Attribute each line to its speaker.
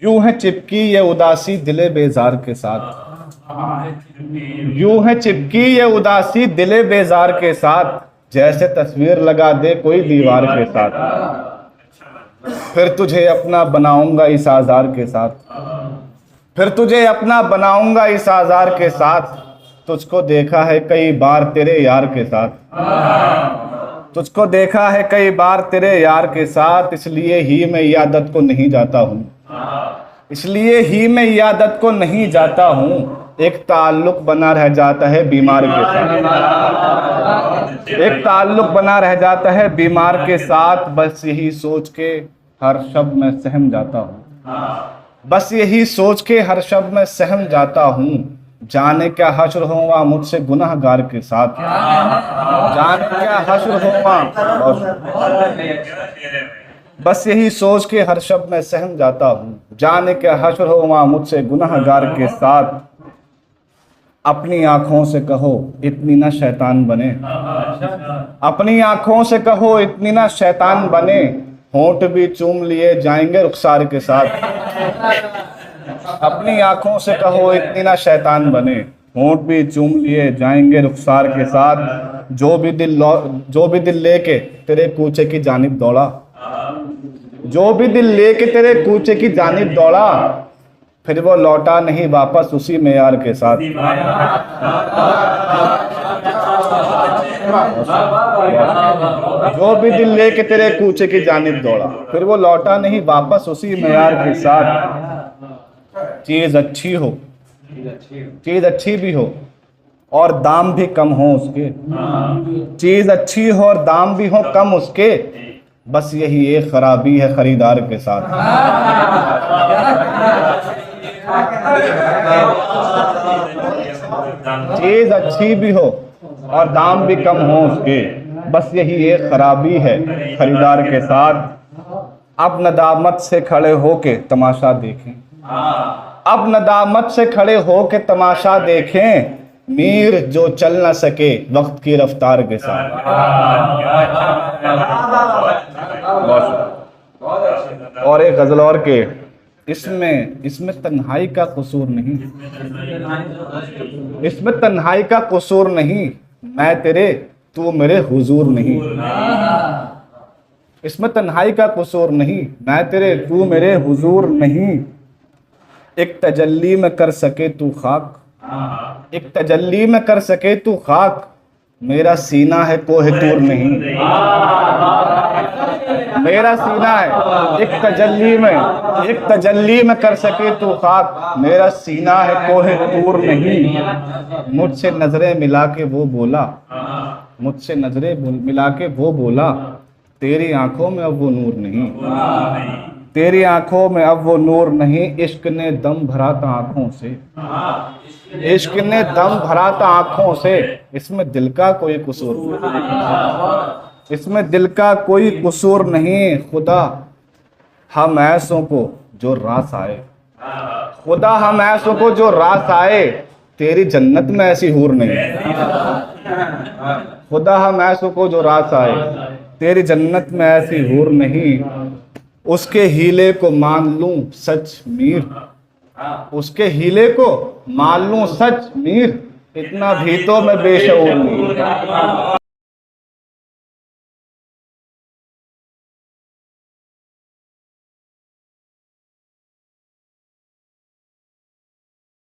Speaker 1: यूं है चिपकी ये उदासी दिले बेजार के साथ, यूं है चिपकी ये उदासी दिले बेजार के साथ, जैसे तस्वीर लगा दे कोई दीवार के साथ। फिर तुझे अपना बनाऊंगा इस आजार के साथ, फिर तुझे अपना बनाऊंगा इस आजार के साथ। तुझको देखा है कई बार तेरे यार के साथ, तुझको देखा है कई बार तेरे यार के साथ, इसलिए ही मैं ये आदत को नहीं जाता हूँ, इसलिए ही मैं ये आदत को नहीं जाता हूँ। एक ताल्लुक बना रह जाता है बीमार के साथ, एक ताल्लुक बना रह जाता है बीमार के साथ। बस यही सोच के हर शब्द में सहम जाता हूँ, बस यही सोच के हर शब्द में सहम जाता हूँ। जाने क्या हश्र होगा मुझसे गुनाहगार के साथ, जाने क्या हश्र होगा, बस यही सोच के हर शब्द में सहम जाता हूँ। जाने क्या हश्र होगा मुझसे गुनाहगार के साथ। अपनी आंखों से कहो इतनी ना शैतान बने, अपनी आंखों से कहो इतनी ना शैतान बने, होंठ भी चूम लिए जाएंगे रुखसार के साथ। अपनी आंखों से कहो इतनी ना शैतान बने, होंठ भी चूम लिए जाएंगे रुखसार के साथ। जो भी दिल लेके तेरे कूचे की जानिब दौड़ा, जो भी दिल लेके तेरे कूचे की जानिब दौड़ा, फिर वो लौटा नहीं वापस उसी मेयार के साथ। जो भी दिल लेके तेरे कूचे की जानिब दौड़ा, फिर वो लौटा नहीं वापस उसी मेयार के साथ। चीज अच्छी हो, चीज अच्छी भी हो और दाम भी कम हो उसके, चीज अच्छी हो और दाम भी हो कम उसके, बस यही एक खराबी है खरीदार के साथ। चीज अच्छी भी हो और दाम भी कम हो उसके, बस यही एक खराबी है खरीदार के साथ। अब नदामत से खड़े होके तमाशा देखें, अब नदामत से खड़े होके तमाशा देखें, मीर जो चल ना सके वक्त की रफ्तार के साथ। और एक गजल और के, इसमें तन्हाई का कसूर नहीं, इसमें तन्हाई का कसूर नहीं, मैं तेरे तू मेरे हुजूर नहीं। इसमें तन्हाई का कसूर नहीं, मैं तेरे तू मेरे हुजूर नहीं। एक तजल्ली में कर सके तू खाक, एक तजल्ली में कर सके तू खाक, मेरा सीना है कोहे तूर नहीं। मेरा सीना है एक तजल्ली में कर सके तू खाक, मेरा सीना है कोहे तूर नहीं। मुझसे नजरें मिला के वो बोला, मुझसे नजरें मिला के वो बोला, तेरी आंखों में अब वो नूर नहीं, तेरी आंखों में अब वो नूर नहीं। इश्क ने दम भरा था आंखों से, इश्क ने दम भरा था आंखों से, इसमें दिल का कोई कसूर नहीं, इसमें दिल का कोई कसूर नहीं। खुदा हम ऐसों को जो रास आए, खुदा हम ऐसों को जो रास आए, तेरी जन्नत में ऐसी हूर नहीं। खुदा हम ऐसों को जो रास आए, तेरी जन्नत में ऐसी हूर नहीं। उसके हीले को मान लूं सच मीर, उसके हीले को मान लूं सच मीर, इतना भी तो मैं बेशऊर नहीं।